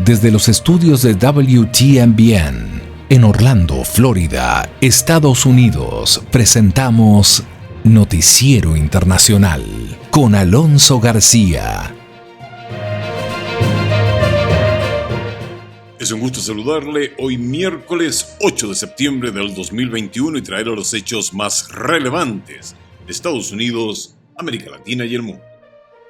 Desde los estudios de WTMBN, en Orlando, Florida, Estados Unidos, presentamos Noticiero Internacional con Alonso García. Es un gusto saludarle hoy miércoles 8 de septiembre del 2021 y traer los hechos más relevantes de Estados Unidos, América Latina y el mundo.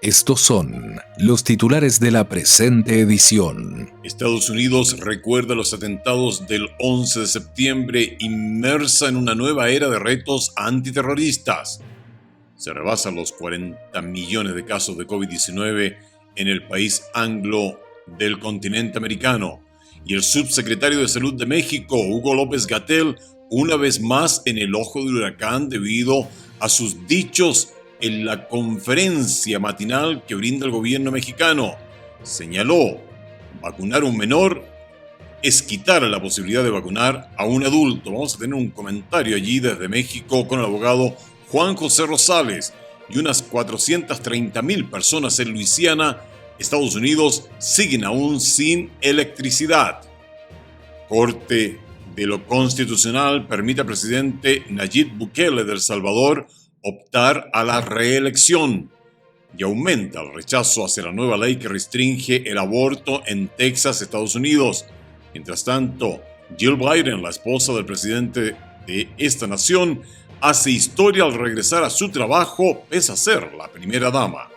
Estos son los titulares de la presente edición. Estados Unidos recuerda los atentados del 11 de septiembre, inmersa en una nueva era de retos antiterroristas. Se rebasan los 40 millones de casos de COVID-19 en el país anglo del continente americano. Y el subsecretario de Salud de México, Hugo López-Gatell, una vez más en el ojo del huracán debido a sus dichos en la conferencia matinal que brinda el gobierno mexicano. Señaló, vacunar a un menor es quitar la posibilidad de vacunar a un adulto. Vamos a tener un comentario allí desde México con el abogado Juan José Rosales. Y unas 430,000 personas en Luisiana, Estados Unidos, siguen aún sin electricidad. Corte de lo Constitucional permite al presidente Nayib Bukele de El Salvador optar a la reelección y aumenta el rechazo hacia la nueva ley que restringe el aborto en Texas, Estados Unidos. Mientras tanto, Jill Biden, la esposa del presidente de esta nación, hace historia al regresar a su trabajo pese a ser la primera dama.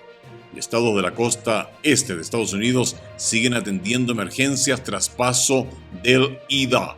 El estado de la costa este de Estados Unidos siguen atendiendo emergencias tras paso del Ida.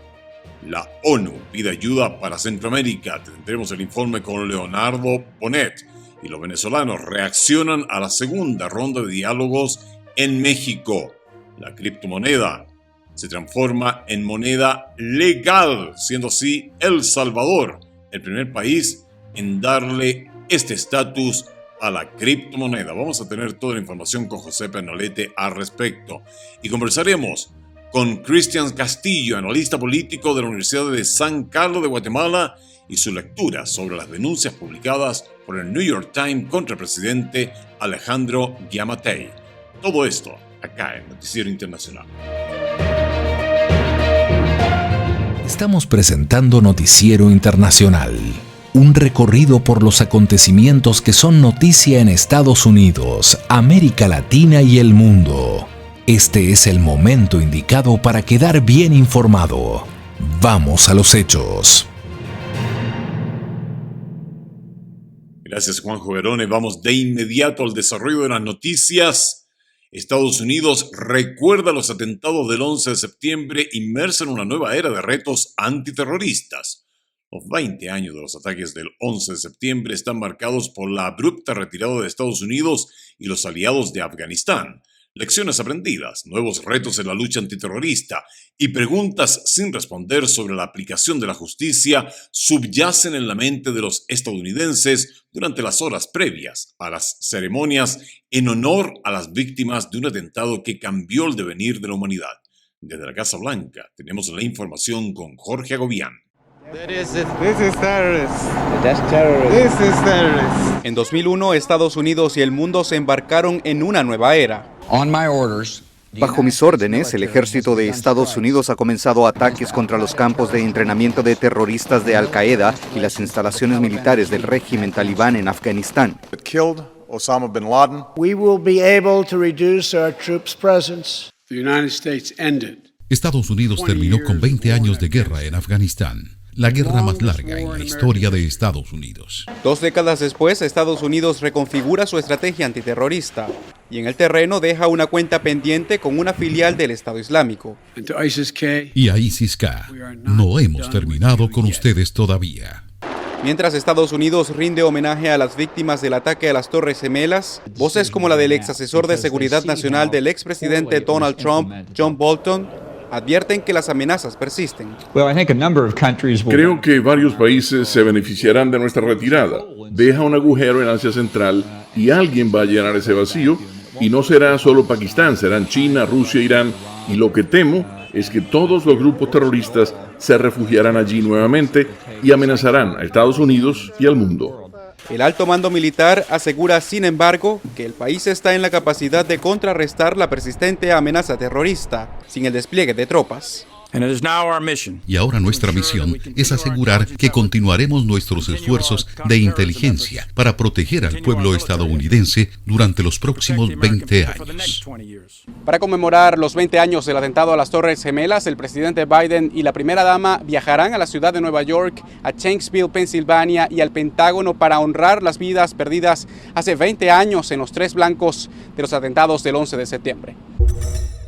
La ONU pide ayuda para Centroamérica. Tendremos el informe con Leonardo Bonet. Y los venezolanos reaccionan a la segunda ronda de diálogos en México. La criptomoneda se transforma en moneda legal, siendo así El Salvador el primer país en darle este estatus a la criptomoneda. Vamos a tener toda la información con José Pernolete al respecto. Y conversaremos con Cristian Castillo, analista político de la Universidad de San Carlos de Guatemala, y su lectura sobre las denuncias publicadas por el New York Times contra el presidente Alejandro Giammattei. Todo esto acá en Noticiero Internacional. Estamos presentando Noticiero Internacional, un recorrido por los acontecimientos que son noticia en Estados Unidos, América Latina y el mundo. Este es el momento indicado para quedar bien informado. Vamos a los hechos. Gracias, Juanjo Verone. Vamos de inmediato al desarrollo de las noticias. Estados Unidos recuerda los atentados del 11 de septiembre, inmersa en una nueva era de retos antiterroristas. Los 20 años de los ataques del 11 de septiembre están marcados por la abrupta retirada de Estados Unidos y los aliados de Afganistán. Lecciones aprendidas, nuevos retos en la lucha antiterrorista y preguntas sin responder sobre la aplicación de la justicia subyacen en la mente de los estadounidenses durante las horas previas a las ceremonias en honor a las víctimas de un atentado que cambió el devenir de la humanidad. Desde la Casa Blanca tenemos la información con Jorge Agobián. En 2001, Estados Unidos y el mundo se embarcaron en una nueva era. Bajo mis órdenes, el ejército de Estados Unidos ha comenzado ataques contra los campos de entrenamiento de terroristas de Al-Qaeda y las instalaciones militares del régimen talibán en Afganistán. We will be able to reduce our troops' presence. The United States ended. Estados Unidos terminó con 20 años de guerra en Afganistán, la guerra más larga en la historia de Estados Unidos. 2 décadas después, Estados Unidos reconfigura su estrategia antiterrorista y en el terreno deja una cuenta pendiente con una filial del Estado Islámico. Y a ISIS-K, no hemos terminado con ustedes todavía. Mientras Estados Unidos rinde homenaje a las víctimas del ataque a las Torres Gemelas, voces como la del ex asesor de Seguridad Nacional del expresidente Donald Trump, John Bolton, advierten que las amenazas persisten. Creo que varios países se beneficiarán de nuestra retirada. Deja un agujero en Asia Central y alguien va a llenar ese vacío, y no será solo Pakistán, serán China, Rusia, Irán, y lo que temo es que todos los grupos terroristas se refugiarán allí nuevamente y amenazarán a Estados Unidos y al mundo. El alto mando militar asegura, sin embargo, que el país está en la capacidad de contrarrestar la persistente amenaza terrorista sin el despliegue de tropas. Y ahora nuestra misión es asegurar que continuaremos nuestros esfuerzos de inteligencia para proteger al pueblo estadounidense durante los próximos 20 años. Para conmemorar los 20 años del atentado a las Torres Gemelas, el presidente Biden y la primera dama viajarán a la ciudad de Nueva York, a Shanksville, Pensilvania y al Pentágono para honrar las vidas perdidas hace 20 años en los tres blancos de los atentados del 11 de septiembre.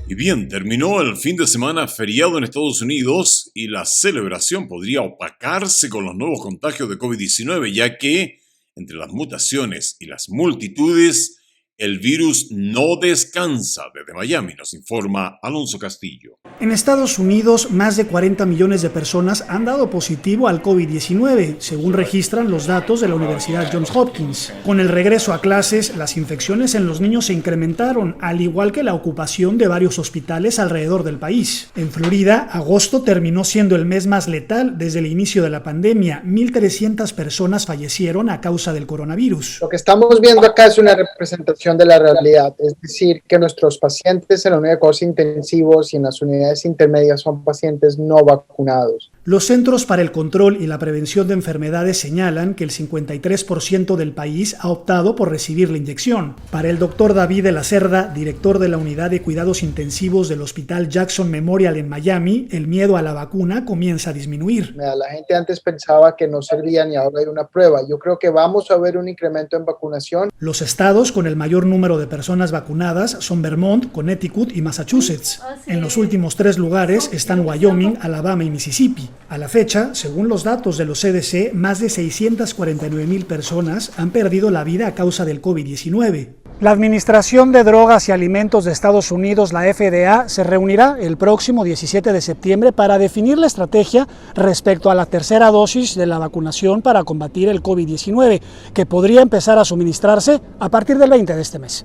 Y bien, terminó el fin de semana feriado en Estados Unidos y la celebración podría opacarse con los nuevos contagios de COVID-19, ya que entre las mutaciones y las multitudes, el virus no descansa. Desde Miami nos informa Alonso Castillo. En Estados Unidos, más de 40 millones de personas han dado positivo al COVID-19, según registran los datos de la Universidad Johns Hopkins. Con el regreso a clases, las infecciones en los niños se incrementaron, al igual que la ocupación de varios hospitales alrededor del país. En Florida, agosto terminó siendo el mes más letal desde el inicio de la pandemia. 1.300 personas fallecieron a causa del coronavirus. Lo que estamos viendo acá es una representación de la realidad, es decir, que nuestros pacientes en la unidad de cuidados intensivos y en las unidades intermedias son pacientes no vacunados. Los Centros para el Control y la Prevención de Enfermedades señalan que el 53% del país ha optado por recibir la inyección. Para el doctor David de la Cerda, director de la Unidad de Cuidados Intensivos del Hospital Jackson Memorial en Miami, el miedo a la vacuna comienza a disminuir. La gente antes pensaba que no servían y ahora hay una prueba. Yo creo que vamos a ver un incremento en vacunación. Los estados con el mayor número de personas vacunadas son Vermont, Connecticut y Massachusetts. En los últimos 3 lugares están Wyoming, Alabama y Mississippi. A la fecha, según los datos de los CDC, más de 649,000 personas han perdido la vida a causa del COVID-19. La Administración de Drogas y Alimentos de Estados Unidos, la FDA, se reunirá el próximo 17 de septiembre para definir la estrategia respecto a la tercera dosis de la vacunación para combatir el COVID-19, que podría empezar a suministrarse a partir del 20 de este mes.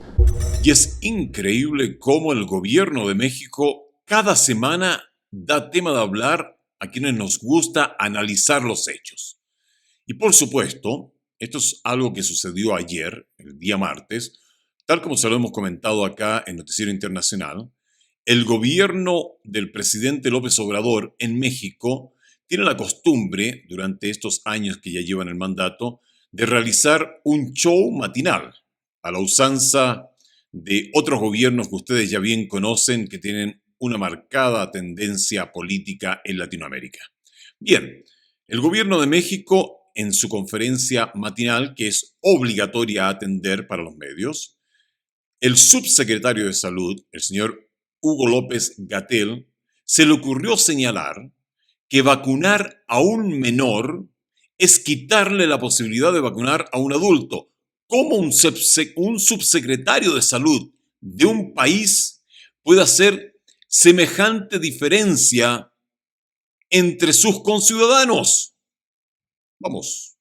Y es increíble cómo el gobierno de México cada semana da tema de hablar a quienes nos gusta analizar los hechos. Y por supuesto, esto es algo que sucedió ayer, el día martes, tal como se lo hemos comentado acá en Noticiero Internacional. El gobierno del presidente López Obrador en México tiene la costumbre, durante estos años que ya llevan el mandato, de realizar un show matinal, a la usanza de otros gobiernos que ustedes ya bien conocen, que tienen una marcada tendencia política en Latinoamérica. Bien, el gobierno de México, en su conferencia matinal, que es obligatoria atender para los medios, el subsecretario de Salud, el señor Hugo López-Gatell, se le ocurrió señalar que vacunar a un menor es quitarle la posibilidad de vacunar a un adulto. ¿Cómo un subsecretario de Salud de un país puede hacer semejante diferencia entre sus conciudadanos? Vamos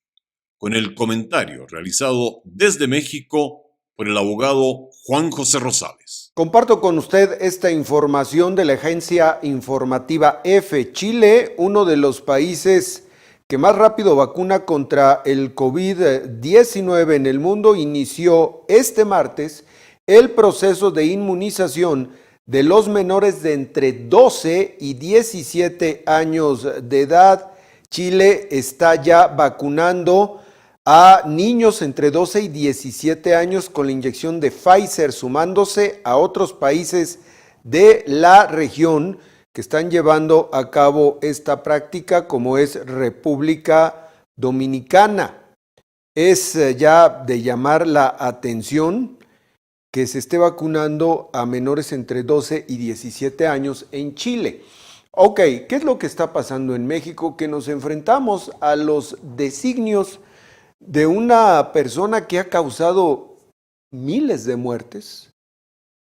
con el comentario realizado desde México por el abogado Juan José Rosales. Comparto con usted esta información de la agencia informativa EFE. Chile, uno de los países que más rápido vacuna contra el COVID-19 en el mundo, inició este martes el proceso de inmunización de los menores de entre 12 y 17 años de edad. Chile está ya vacunando a niños entre 12 y 17 años con la inyección de Pfizer, sumándose a otros países de la región que están llevando a cabo esta práctica, como es República Dominicana. Es ya de llamar la atención que se esté vacunando a menores entre 12 y 17 años en Chile. Ok, ¿qué es lo que está pasando en México? Que nos enfrentamos a los designios de una persona que ha causado miles de muertes,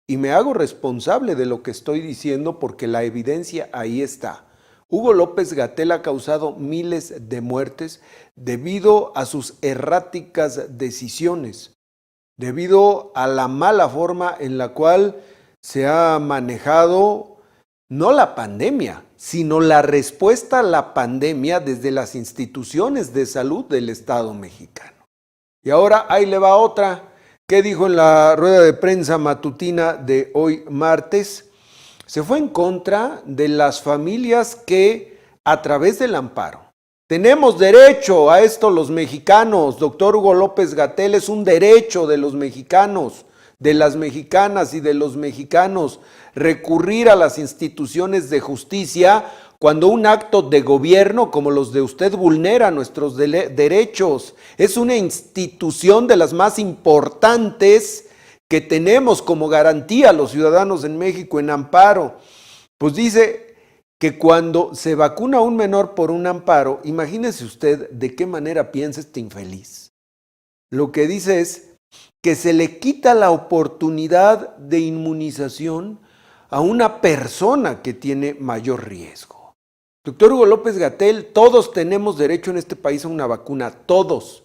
y me hago responsable de lo que estoy diciendo porque la evidencia ahí está. Hugo López-Gatell ha causado miles de muertes debido a sus erráticas decisiones, debido a la mala forma en la cual se ha manejado no la pandemia, sino la respuesta a la pandemia desde las instituciones de salud del Estado mexicano. Y ahora ahí le va otra. ¿Qué dijo en la rueda de prensa matutina de hoy martes? Se fue en contra de las familias que, a través del amparo, tenemos derecho a esto los mexicanos. Doctor Hugo López-Gatell, es un derecho de los mexicanos, de las mexicanas y de los mexicanos, recurrir a las instituciones de justicia cuando un acto de gobierno como los de usted vulnera nuestros derechos. Es una institución de las más importantes que tenemos como garantía los ciudadanos en México en amparo. Pues dice que cuando se vacuna a un menor por un amparo, imagínese usted de qué manera piensa este infeliz. Lo que dice es que se le quita la oportunidad de inmunización a una persona que tiene mayor riesgo. Doctor Hugo López-Gatell, todos tenemos derecho en este país a una vacuna, todos.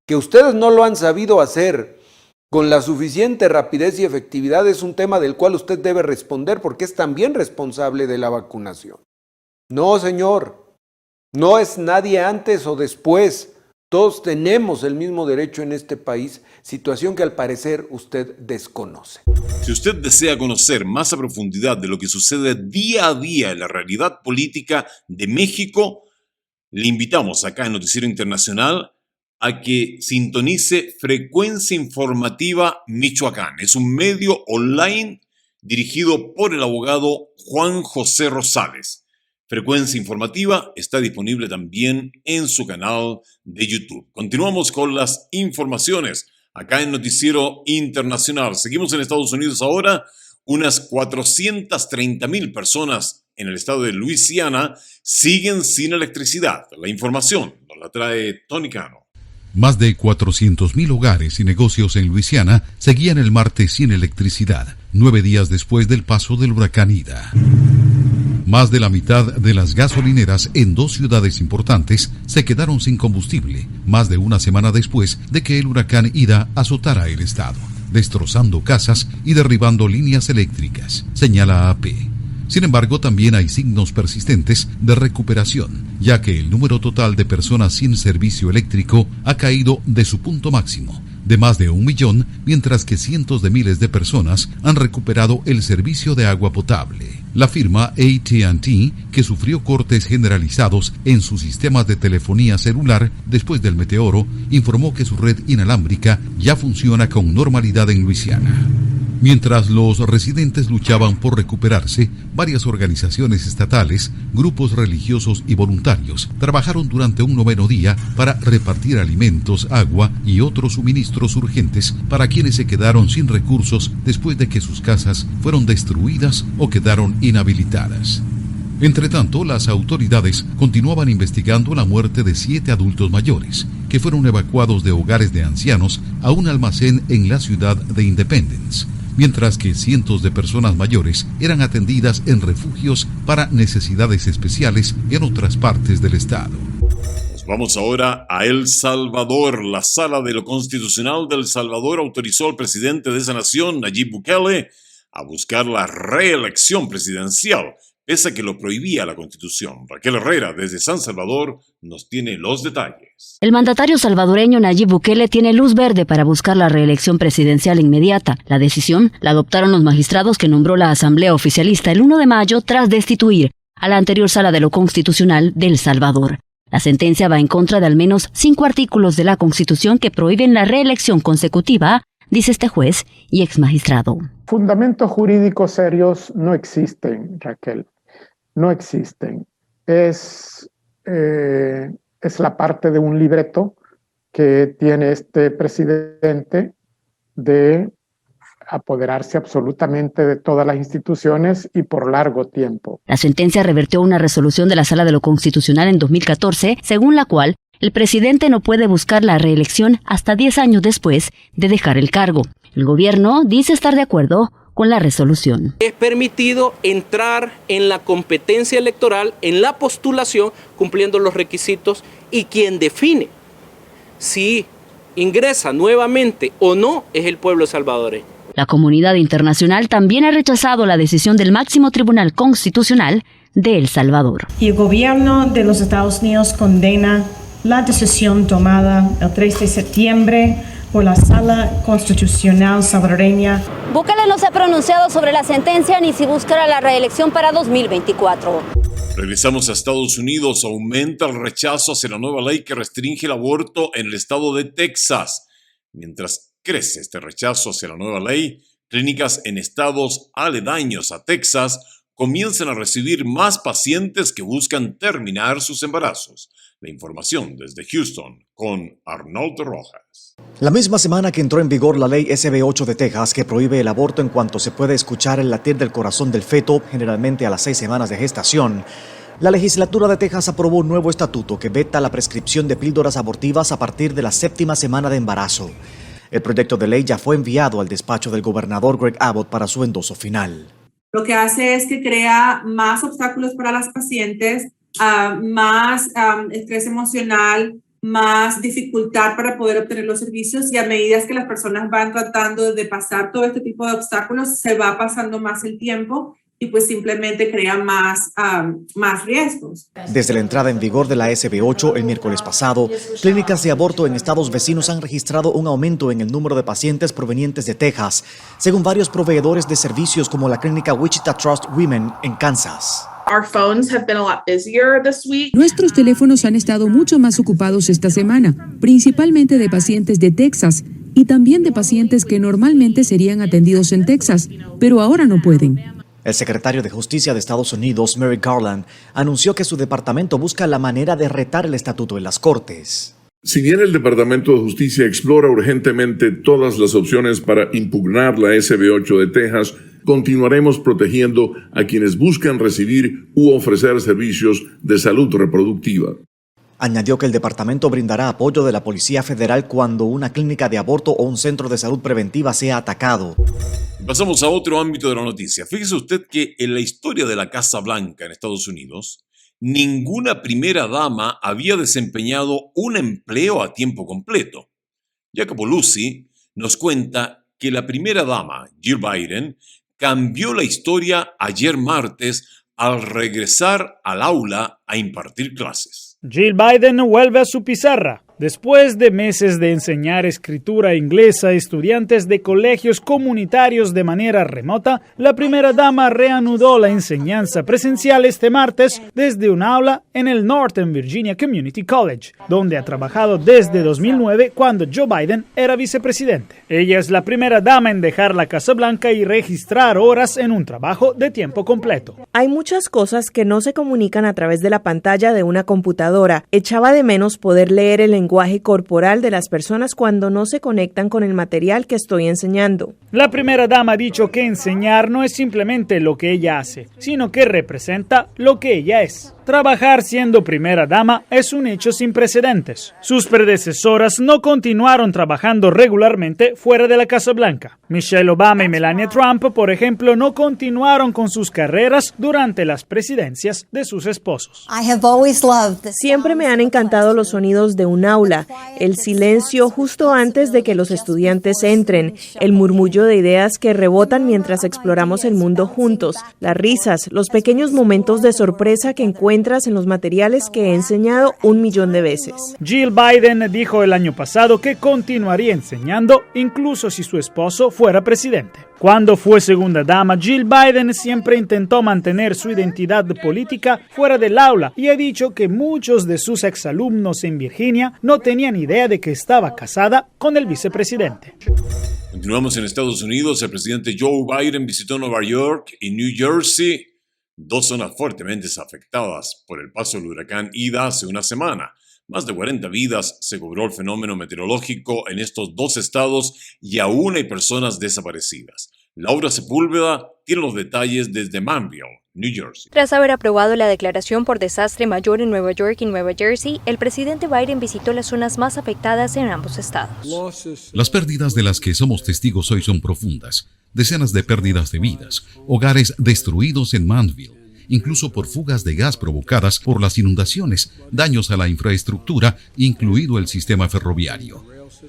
Que ustedes no lo han sabido hacer con la suficiente rapidez y efectividad es un tema del cual usted debe responder porque es también responsable de la vacunación. No, señor, no es nadie antes o después. Todos tenemos el mismo derecho en este país, situación que al parecer usted desconoce. Si usted desea conocer más a profundidad de lo que sucede día a día en la realidad política de México, le invitamos acá en Noticiero Internacional a que sintonice Frecuencia Informativa Michoacán. Es un medio online dirigido por el abogado Juan José Rosales. Frecuencia Informativa está disponible también en su canal de YouTube. Continuamos con las informaciones acá en Noticiero Internacional. Seguimos en Estados Unidos ahora. Unas 430,000 personas en el estado de Luisiana siguen sin electricidad. La información nos la trae Tony Cano. Más de 400,000 hogares y negocios en Luisiana seguían el martes sin electricidad, 9 días después del paso del huracán Ida. Más de la mitad de las gasolineras en 2 ciudades importantes se quedaron sin combustible, más de una semana después de que el huracán Ida azotara el estado, destrozando casas y derribando líneas eléctricas, señala AP. Sin embargo, también hay signos persistentes de recuperación, ya que el número total de personas sin servicio eléctrico ha caído de su punto máximo, de más de 1 millón, mientras que cientos de miles de personas han recuperado el servicio de agua potable. La firma AT&T, que sufrió cortes generalizados en sus sistemas de telefonía celular después del meteoro, informó que su red inalámbrica ya funciona con normalidad en Luisiana. Mientras los residentes luchaban por recuperarse, varias organizaciones estatales, grupos religiosos y voluntarios trabajaron durante un 9º día para repartir alimentos, agua y otros suministros urgentes para quienes se quedaron sin recursos después de que sus casas fueron destruidas o quedaron inhabilitadas. Entretanto, las autoridades continuaban investigando la muerte de 7 adultos mayores, que fueron evacuados de hogares de ancianos a un almacén en la ciudad de Independence, mientras que cientos de personas mayores eran atendidas en refugios para necesidades especiales en otras partes del estado. Nos vamos ahora a El Salvador. La Sala de lo Constitucional de El Salvador autorizó al presidente de esa nación, Nayib Bukele, a buscar la reelección presidencial, pese a que lo prohibía la Constitución. Raquel Herrera, desde San Salvador, nos tiene los detalles. El mandatario salvadoreño Nayib Bukele tiene luz verde para buscar la reelección presidencial inmediata. La decisión la adoptaron los magistrados que nombró la Asamblea Oficialista el 1 de mayo tras destituir a la anterior Sala de lo Constitucional de El Salvador. La sentencia va en contra de al menos 5 artículos de la Constitución que prohíben la reelección consecutiva, dice este juez y exmagistrado. Fundamentos jurídicos serios no existen, Raquel. No existen. Es la parte de un libreto que tiene este presidente de apoderarse absolutamente de todas las instituciones y por largo tiempo. La sentencia revertió una resolución de la Sala de lo Constitucional en 2014, según la cual el presidente no puede buscar la reelección hasta 10 años después de dejar el cargo. El gobierno dice estar de acuerdo con la resolución. Es permitido entrar en la competencia electoral, en la postulación, cumpliendo los requisitos, y quien define si ingresa nuevamente o no es el pueblo salvadoreño. La comunidad internacional también ha rechazado la decisión del máximo tribunal constitucional de El Salvador. Y el gobierno de los Estados Unidos condena la decisión tomada el 3 de septiembre por la Sala Constitucional salvadoreña. Bukele no se ha pronunciado sobre la sentencia ni si buscará la reelección para 2024. Regresamos a Estados Unidos. Aumenta el rechazo hacia la nueva ley que restringe el aborto en el estado de Texas. Mientras crece este rechazo hacia la nueva ley, clínicas en estados aledaños a Texas comienzan a recibir más pacientes que buscan terminar sus embarazos. La información desde Houston con Arnoldo Rojas. La misma semana que entró en vigor la ley SB 8 de Texas, que prohíbe el aborto en cuanto se puede escuchar el latir del corazón del feto, generalmente a las 6 semanas de gestación, la legislatura de Texas aprobó un nuevo estatuto que veta la prescripción de píldoras abortivas a partir de la 7ª semana de embarazo. El proyecto de ley ya fue enviado al despacho del gobernador Greg Abbott para su endoso final. Lo que hace es que crea más obstáculos para las pacientes, más estrés emocional, más dificultad para poder obtener los servicios, y a medida que las personas van tratando de pasar todo este tipo de obstáculos, se va pasando más el tiempo y pues simplemente crea más riesgos. Desde la entrada en vigor de la SB 8 el miércoles pasado, clínicas de aborto en estados vecinos han registrado un aumento en el número de pacientes provenientes de Texas, según varios proveedores de servicios como la clínica Wichita Trust Women en Kansas. Nuestros teléfonos han estado mucho más ocupados esta semana, principalmente de pacientes de Texas y también de pacientes que normalmente serían atendidos en Texas, pero ahora no pueden. El secretario de Justicia de Estados Unidos, Merrick Garland, anunció que su departamento busca la manera de retar el estatuto en las cortes. Si bien el Departamento de Justicia explora urgentemente todas las opciones para impugnar la SB 8 de Texas, continuaremos protegiendo a quienes buscan recibir u ofrecer servicios de salud reproductiva. Añadió que el departamento brindará apoyo de la Policía Federal cuando una clínica de aborto o un centro de salud preventiva sea atacado. Pasamos a otro ámbito de la noticia. Fíjese usted que en la historia de la Casa Blanca en Estados Unidos, ninguna primera dama había desempeñado un empleo a tiempo completo. Jacopo Luzzi nos cuenta que la primera dama, Jill Biden, cambió la historia ayer martes al regresar al aula a impartir clases. Jill Biden vuelve a su pizarra. Después de meses de enseñar escritura inglesa a estudiantes de colegios comunitarios de manera remota, la primera dama reanudó la enseñanza presencial este martes desde un aula en el Northern Virginia Community College, donde ha trabajado desde 2009 cuando Joe Biden era vicepresidente. Ella es la primera dama en dejar la Casa Blanca y registrar horas en un trabajo de tiempo completo. Hay muchas cosas que no se comunican a través de la pantalla de una computadora. Echaba de menos poder leer el lenguaje corporal de las personas cuando no se conectan con el material que estoy enseñando. La primera dama ha dicho que enseñar no es simplemente lo que ella hace, sino que representa lo que ella es. Trabajar siendo primera dama es un hecho sin precedentes. Sus predecesoras no continuaron trabajando regularmente fuera de la Casa Blanca. Michelle Obama y Melania Trump, por ejemplo, no continuaron con sus carreras durante las presidencias de sus esposos. Siempre me han encantado los sonidos de un aula, el silencio justo antes de que los estudiantes entren, el murmullo de ideas que rebotan mientras exploramos el mundo juntos, las risas, los pequeños momentos de sorpresa que encuentras en los materiales que he enseñado 1.000.000 de veces. Jill Biden dijo el año pasado que continuaría enseñando incluso si su esposo fuera presidente. Cuando fue segunda dama, Jill Biden siempre intentó mantener su identidad política fuera del aula y ha dicho que muchos de sus exalumnos en Virginia no tenían idea de que estaba casada con el vicepresidente. Continuamos en Estados Unidos. El presidente Joe Biden visitó Nueva York y New Jersey, dos zonas fuertemente afectadas por el paso del huracán Ida hace una semana. Más de 40 vidas se cobró el fenómeno meteorológico en estos dos estados y aún hay personas desaparecidas. Laura Sepúlveda tiene los detalles desde Manville, New Jersey. Tras haber aprobado la declaración por desastre mayor en Nueva York y Nueva Jersey, el presidente Biden visitó las zonas más afectadas en ambos estados. Las pérdidas de las que somos testigos hoy son profundas. Decenas de pérdidas de vidas, hogares destruidos en Manville, incluso por fugas de gas provocadas por las inundaciones, daños a la infraestructura, incluido el sistema ferroviario.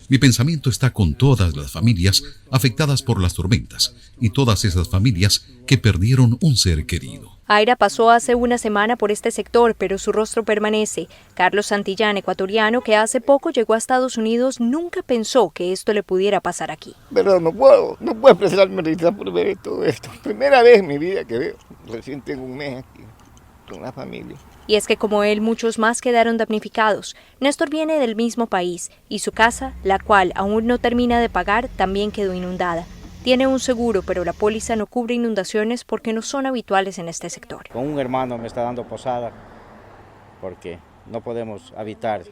Mi pensamiento está con todas las familias afectadas por las tormentas y todas esas familias que perdieron un ser querido. Aira pasó hace una semana por este sector, pero su rostro permanece. Carlos Santillán, ecuatoriano, que hace poco llegó a Estados Unidos, nunca pensó que esto le pudiera pasar aquí. Pero no puedo expresar mi felicidad por ver todo esto. Primera vez en mi vida que veo, recién tengo un mes aquí con la familia. Y es que como él, muchos más quedaron damnificados. Néstor viene del mismo país y su casa, la cual aún no termina de pagar, también quedó inundada. Tiene un seguro, pero la póliza no cubre inundaciones porque no son habituales en este sector. Con un hermano me está dando posada porque no podemos habitar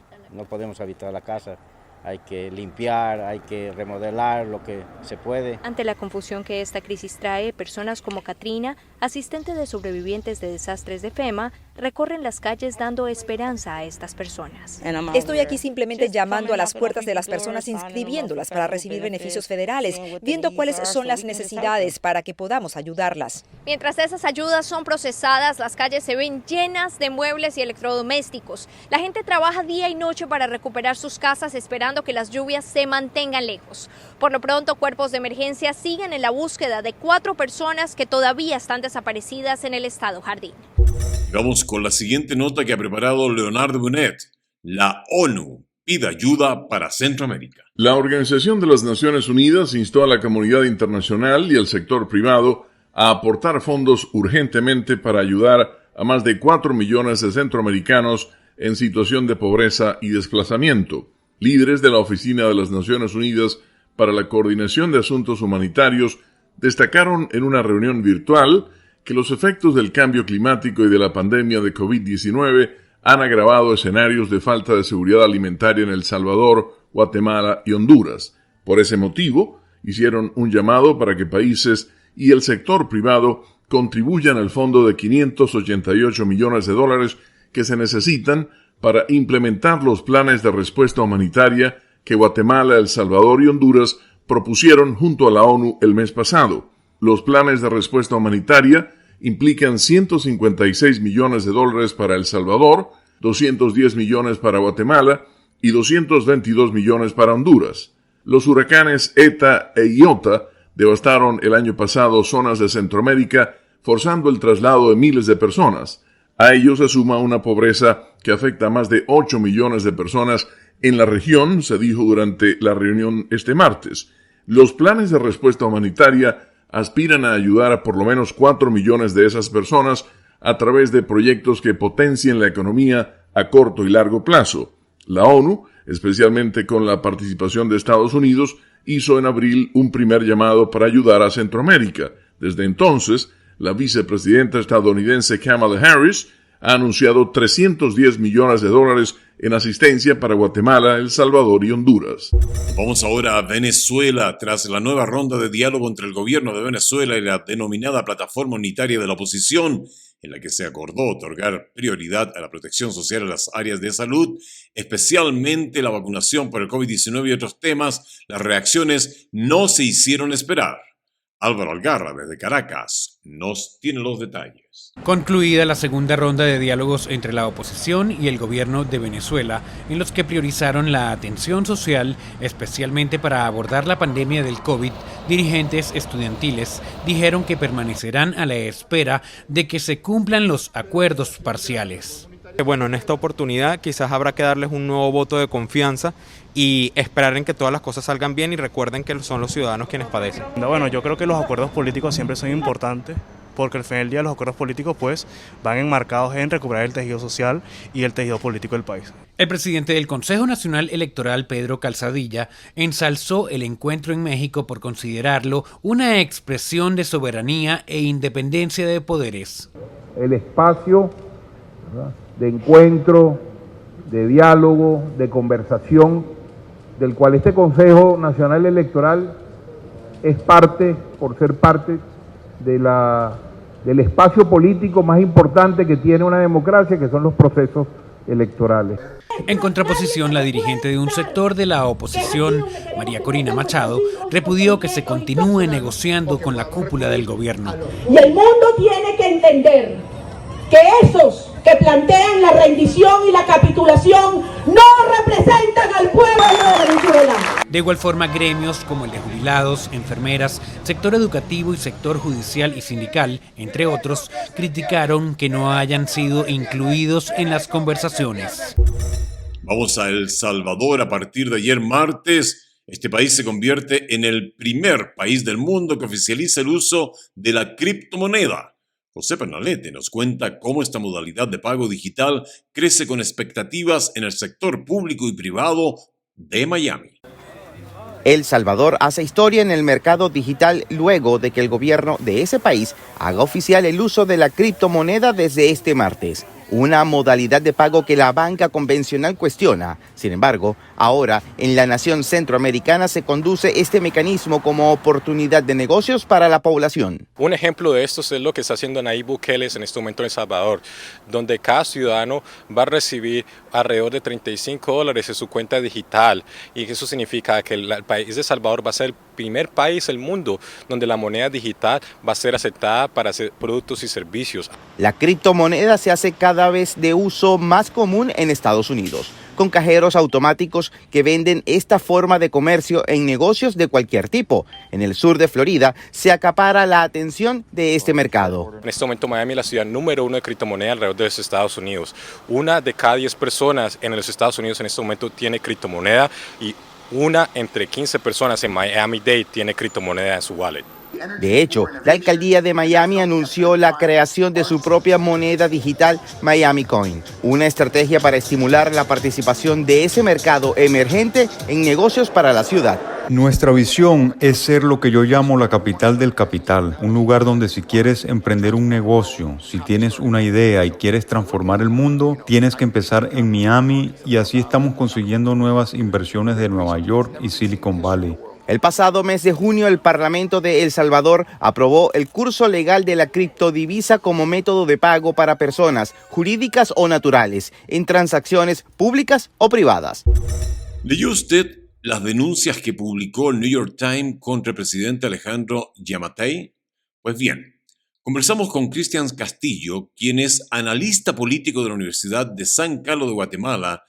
la casa. Hay que limpiar, hay que remodelar lo que se puede. Ante la confusión que esta crisis trae, personas como Katrina, asistente de sobrevivientes de desastres de FEMA, recorren las calles dando esperanza a estas personas. Estoy aquí simplemente llamando a las puertas de las personas, inscribiéndolas para recibir beneficios federales, viendo cuáles son las necesidades para que podamos ayudarlas. Mientras esas ayudas son procesadas, las calles se ven llenas de muebles y electrodomésticos. La gente trabaja día y noche para recuperar sus casas, esperando que las lluvias se mantengan lejos. Por lo pronto, cuerpos de emergencia siguen en la búsqueda de 4 personas que todavía están desaparecidas en el estado Jardín. Vamos con la siguiente nota que ha preparado Leonardo Bonet. La ONU pide ayuda para Centroamérica. La Organización de las Naciones Unidas instó a la comunidad internacional y al sector privado a aportar fondos urgentemente para ayudar a más de 4 millones de centroamericanos en situación de pobreza y desplazamiento. Líderes de la Oficina de las Naciones Unidas para la Coordinación de Asuntos Humanitarios destacaron en una reunión virtual que los efectos del cambio climático y de la pandemia de COVID-19 han agravado escenarios de falta de seguridad alimentaria en El Salvador, Guatemala y Honduras. Por ese motivo, hicieron un llamado para que países y el sector privado contribuyan al fondo de $588 millones que se necesitan para implementar los planes de respuesta humanitaria que Guatemala, El Salvador y Honduras propusieron junto a la ONU el mes pasado. Los planes de respuesta humanitaria implican $156 millones para El Salvador, 210 millones para Guatemala y 222 millones para Honduras. Los huracanes ETA e IOTA devastaron el año pasado zonas de Centroamérica, forzando el traslado de miles de personas. A ello se suma una pobreza que afecta a más de 8 millones de personas en la región, se dijo durante la reunión este martes. Los planes de respuesta humanitaria aspiran a ayudar a por lo menos 4 millones de esas personas a través de proyectos que potencien la economía a corto y largo plazo. La ONU, especialmente con la participación de Estados Unidos, hizo en abril un primer llamado para ayudar a Centroamérica. Desde entonces, la vicepresidenta estadounidense Kamala Harris ha anunciado $310 millones en asistencia para Guatemala, El Salvador y Honduras. Vamos ahora a Venezuela. Tras la nueva ronda de diálogo entre el gobierno de Venezuela y la denominada Plataforma Unitaria de la Oposición, en la que se acordó otorgar prioridad a la protección social en las áreas de salud, especialmente la vacunación por el COVID-19 y otros temas, las reacciones no se hicieron esperar. Álvaro Algarra, desde Caracas, nos tiene los detalles. Concluida la segunda ronda de diálogos entre la oposición y el gobierno de Venezuela, en los que priorizaron la atención social, especialmente para abordar la pandemia del COVID, dirigentes estudiantiles dijeron que permanecerán a la espera de que se cumplan los acuerdos parciales. Bueno, en esta oportunidad quizás habrá que darles un nuevo voto de confianza y esperar en que todas las cosas salgan bien y recuerden que son los ciudadanos quienes padecen. Bueno, yo creo que los acuerdos políticos siempre son importantes porque al final del día los acuerdos políticos pues van enmarcados en recuperar el tejido social y el tejido político del país. El presidente del Consejo Nacional Electoral, Pedro Calzadilla, ensalzó el encuentro en México por considerarlo una expresión de soberanía e independencia de poderes. El espacio, ¿verdad?, de encuentro, de diálogo, de conversación, del cual este Consejo Nacional Electoral es parte, por ser parte del espacio político más importante que tiene una democracia, que son los procesos electorales. En contraposición, la dirigente de un sector de la oposición, María Corina Machado, repudió que se continúe negociando con la cúpula del gobierno. Y el mundo tiene que entender que esos que plantean la rendición y la capitulación no representan al pueblo de Venezuela. De igual forma, gremios como el de jubilados, enfermeras, sector educativo y sector judicial y sindical, entre otros, criticaron que no hayan sido incluidos en las conversaciones. Vamos a El Salvador. A partir de ayer martes, este país se convierte en el primer país del mundo que oficializa el uso de la criptomoneda. José Pernalete nos cuenta cómo esta modalidad de pago digital crece con expectativas en el sector público y privado de Miami. El Salvador hace historia en el mercado digital luego de que el gobierno de ese país haga oficial el uso de la criptomoneda desde este martes. Una modalidad de pago que la banca convencional cuestiona. Sin embargo, ahora en la nación centroamericana se conduce este mecanismo como oportunidad de negocios para la población. Un ejemplo de esto es lo que está haciendo Nayib Bukele en este momento en El Salvador, donde cada ciudadano va a recibir alrededor de $35 en su cuenta digital, y eso significa que el país de El Salvador va a ser el primer país del mundo donde la moneda digital va a ser aceptada para hacer productos y servicios. La criptomoneda se hace cada vez de uso más común en Estados Unidos, con cajeros automáticos que venden esta forma de comercio en negocios de cualquier tipo. En el sur de Florida se acapara la atención de este mercado. En este momento Miami es la ciudad número 1 de criptomoneda alrededor de los Estados Unidos. 1 de cada 10 personas en los Estados Unidos en este momento tiene criptomoneda, y 1 entre 15 personas en Miami-Dade tiene criptomoneda en su wallet. De hecho, la alcaldía de Miami anunció la creación de su propia moneda digital, Miami Coin, una estrategia para estimular la participación de ese mercado emergente en negocios para la ciudad. Nuestra visión es ser lo que yo llamo la capital del capital, un lugar donde si quieres emprender un negocio, si tienes una idea y quieres transformar el mundo, tienes que empezar en Miami, y así estamos consiguiendo nuevas inversiones de Nueva York y Silicon Valley. El pasado mes de junio, el Parlamento de El Salvador aprobó el curso legal de la criptodivisa como método de pago para personas jurídicas o naturales en transacciones públicas o privadas. ¿Leyó usted las denuncias que publicó el New York Times contra el presidente Alejandro Yamatei? Pues bien, conversamos con Cristian Castillo, quien es analista político de la Universidad de San Carlos de Guatemala,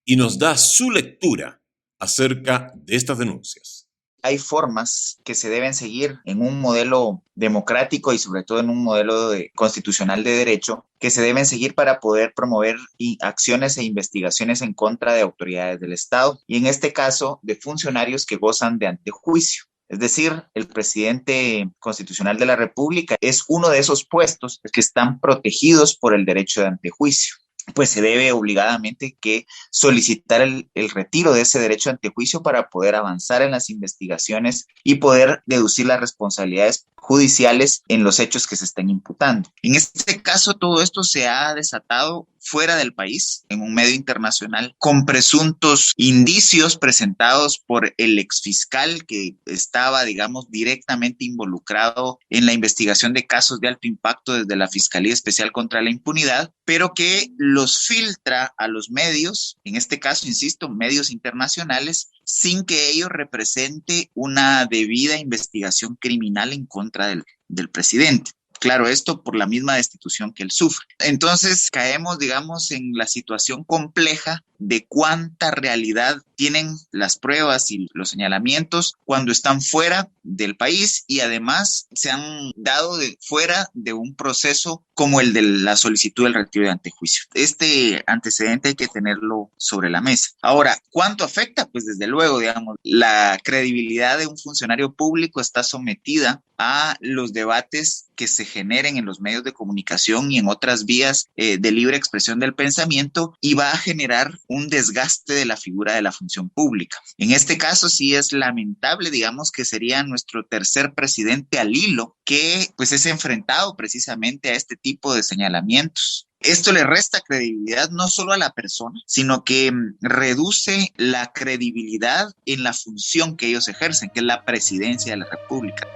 y nos da su lectura acerca de estas denuncias. Hay formas que se deben seguir en un modelo democrático y sobre todo en un modelo constitucional de derecho que se deben seguir para poder promover acciones e investigaciones en contra de autoridades del Estado, y en este caso de funcionarios que gozan de antejuicio. Es decir, el presidente constitucional de la República es uno de esos puestos que están protegidos por el derecho de antejuicio. Pues se debe obligadamente que solicitar el retiro de ese derecho de antejuicio para poder avanzar en las investigaciones y poder deducir las responsabilidades judiciales en los hechos que se estén imputando. En este caso, todo esto se ha desatado fuera del país, en un medio internacional, con presuntos indicios presentados por el exfiscal que estaba, digamos, directamente involucrado en la investigación de casos de alto impacto desde la Fiscalía Especial contra la Impunidad, pero que los filtra a los medios, en este caso, insisto, medios internacionales, sin que ello represente una debida investigación criminal en contra del presidente. Claro, esto por la misma destitución que él sufre. Entonces caemos, digamos, en la situación compleja de cuánta realidad tienen las pruebas y los señalamientos cuando están fuera del país, y además se han dado fuera de un proceso como el de la solicitud del retiro de antejuicio. Este antecedente hay que tenerlo sobre la mesa. Ahora, ¿cuánto afecta? Pues desde luego, digamos, la credibilidad de un funcionario público está sometida a los debates que se generen en los medios de comunicación y en otras vías de libre expresión del pensamiento, y va a generar un desgaste de la figura de la función pública. En este caso sí es lamentable, digamos, que sería nuestro tercer presidente al hilo que pues es enfrentado precisamente a este tipo de señalamientos. Esto le resta credibilidad no solo a la persona, sino que reduce la credibilidad en la función que ellos ejercen, que es la presidencia de la República.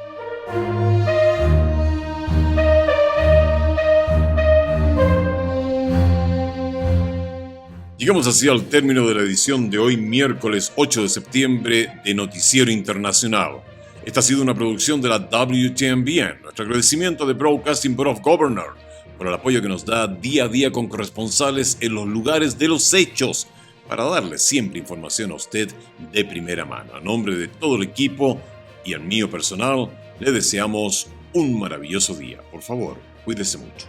Llegamos así al término de la edición de hoy, miércoles 8 de septiembre, de Noticiero Internacional. Esta ha sido una producción de la WTMBN. Nuestro agradecimiento de Broadcasting Board of Governors por el apoyo que nos da día a día con corresponsales en los lugares de los hechos, para darle siempre información a usted de primera mano. A nombre de todo el equipo y al mío personal, le deseamos un maravilloso día. Por favor, cuídese mucho.